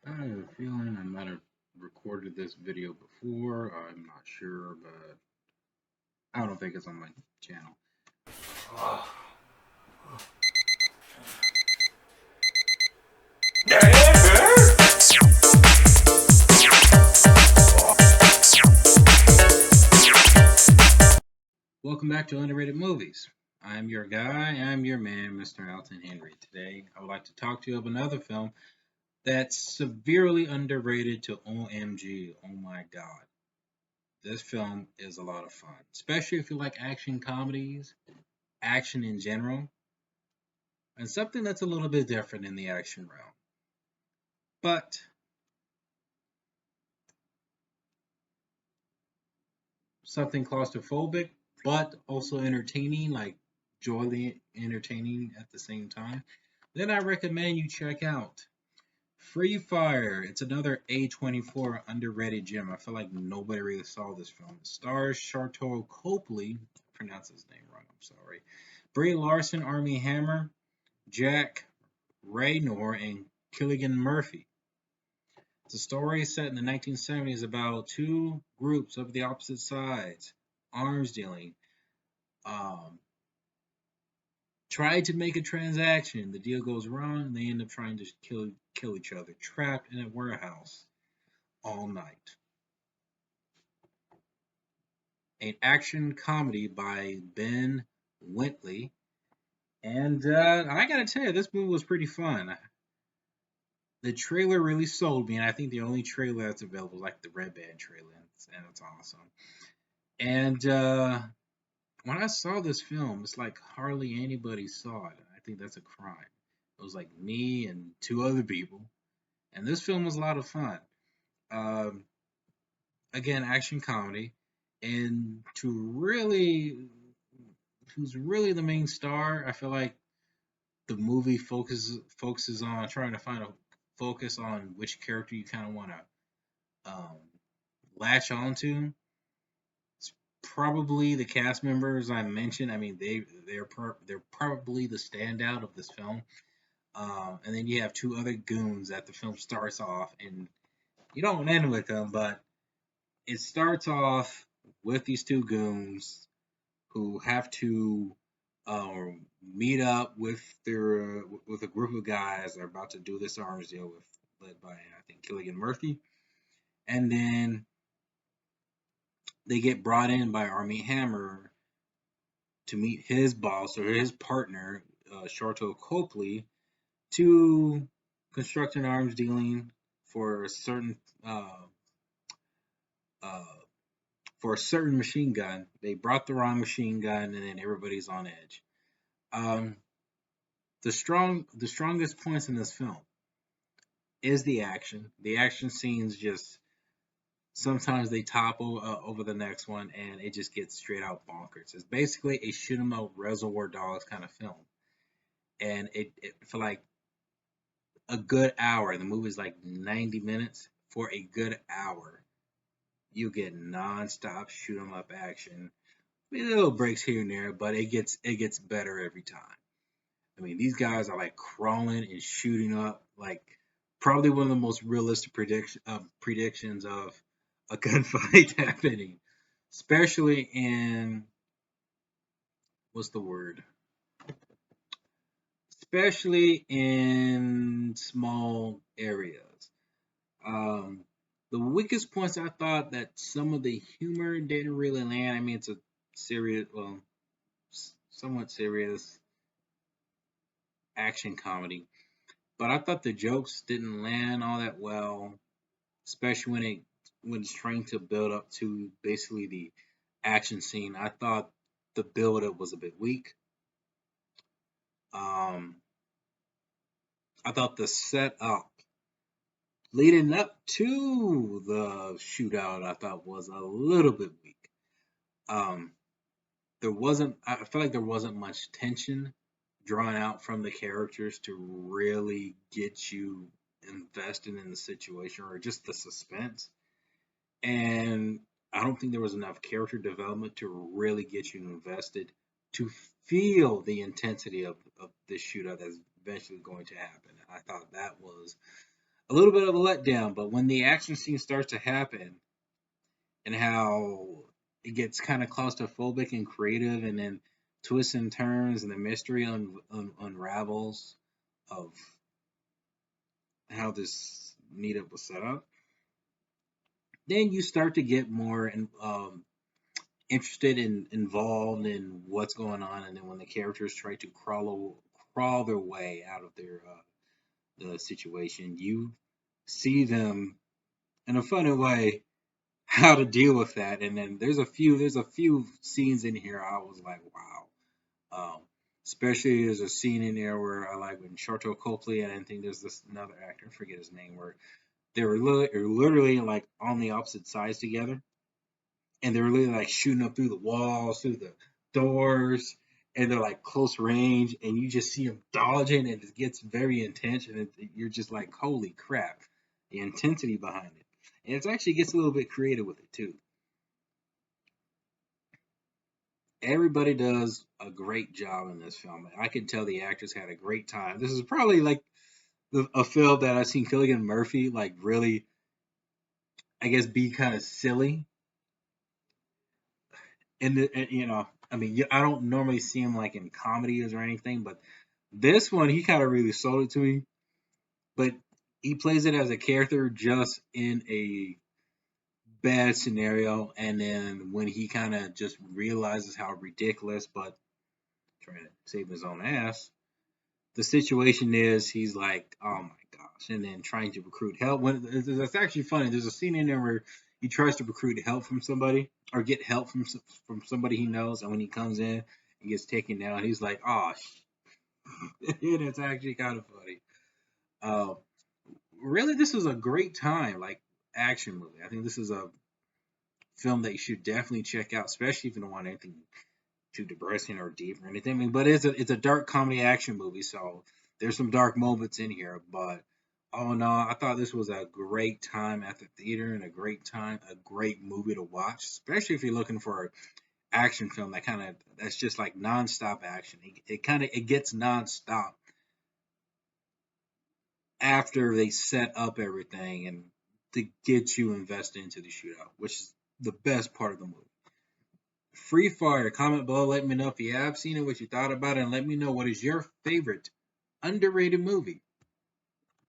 I have a feeling I might have recorded this video before. I'm not sure, but I don't think it's on my channel. Welcome back to Underrated Movies. I'm your guy, I'm your man, Mr. Alton Henry. Today, I would like to talk to you of another film that's severely underrated to OMG. Oh my god. This film is a lot of fun, especially if you like action comedies, action in general, and something that's a little bit different in the action realm. But something claustrophobic, but also entertaining, like joyfully entertaining at the same time, then I recommend you check out Free Fire. It's another A24 underrated gem. I feel like nobody really saw this film. It stars Sharlto Copley, pronounce his name wrong, I'm sorry. Brie Larson, Armie Hammer, Jack Raynor, and Killian Murphy. The story is set in the 1970s about two groups of the opposite sides, arms dealing, um, try to make a transaction. The deal goes wrong, and they end up trying to kill each other, trapped in a warehouse all night. An action comedy by Ben Wheatley, and I gotta tell you, this movie was pretty fun. The trailer really sold me, and I think the only trailer that's available is like the Red Band trailer, and it's awesome. And when I saw this film, it's like hardly anybody saw it. I think that's a crime. It was like me and two other people, and this film was a lot of fun. Um, again, action comedy, and who's really the main star? I feel like the movie focuses on trying to find a focus on which character you kind of want to latch onto. It's probably the cast members I mentioned. I mean, they're probably the standout of this film. And then you have two other goons that the film starts off, and you don't end with them, but it starts off with these two goons who have to meet up with a group of guys that are about to do this arms deal with, led by I think Killian Murphy, and then they get brought in by Armie Hammer to meet his boss or his partner, Sharlto Copley, to construct an arms dealing for a certain uh, uh, for a certain machine gun. They brought the wrong machine gun, and then everybody's on edge. Um, the strongest points in this film is the action. The action scenes just sometimes they topple over the next one, and it just gets straight out bonkers. It's basically a shoot 'em up Reservoir Dogs kind of film, and it for like a good hour. The movie's like 90 minutes. For a good hour, you get non-stop shoot 'em up action. Little breaks here and there, but it gets better every time. I mean, these guys are like crawling and shooting up, like probably one of the most realistic predictions of a gunfight happening, especially in what's the word? Especially in small areas. Um, the weakest points I thought that some of the humor didn't really land. I mean, it's a serious, well, somewhat serious action comedy. But I thought the jokes didn't land all that well, especially when it's trying to build up to basically the action scene. I thought the build up was a bit weak. Um, I thought the setup leading up to the shootout I thought was a little bit weak. Um, there wasn't I feel like there wasn't much tension drawn out from the characters to really get you invested in the situation or just the suspense. And I don't think there was enough character development to really get you invested to feel the intensity of this shootout that's eventually going to happen. I thought that was a little bit of a letdown. But when the action scene starts to happen, and how it gets kind of claustrophobic and creative, and then twists and turns, and the mystery unravels of how this meetup was set up, then you start to get more interested and involved in what's going on, and then when the characters try to crawl their way out of their the situation, you see them in a funny way how to deal with that. And then there's a few scenes in here I was like, wow. Especially there's a scene in there where I like when Sharto Copley, and I think there's this another actor, I forget his name, where they were literally like on the opposite sides together, and they're literally like shooting up through the walls, through the doors, and they're like close range, and you just see them dodging, and it gets very intense, and you're just like, holy crap, the intensity behind it. And it actually gets a little bit creative with it too. Everybody does a great job in this film. I can tell the actors had a great time. This is probably like a film that I've seen Killian Murphy like really, I guess, be kind of silly. And I mean, I don't normally see him like in comedies or anything, but this one he kind of really sold it to me. But he plays it as a character just in a bad scenario, and then when he kind of just realizes how ridiculous, but trying to save his own ass, the situation is, he's like, oh my gosh, and then trying to recruit help. When it's actually funny, there's a scene in there where he tries to recruit help from somebody or get help from somebody he knows, and when he comes in and gets taken down, he's like, oh, and it's actually kind of funny. Uh, really, this was a great time, like action movie. I think this is a film that you should definitely check out, especially if you don't want anything too depressing or deep or anything. I mean, but it's a dark comedy action movie, so there's some dark moments in here. But oh no, I thought this was a great time at the theater and a great movie to watch, especially if you're looking for an action film that's just like nonstop action. It gets nonstop after they set up everything and to get you invested into the shootout, which is the best part of the movie. Free fire. Comment below. Let me know if you have seen it, what you thought about it, and let me know what is your favorite underrated movie.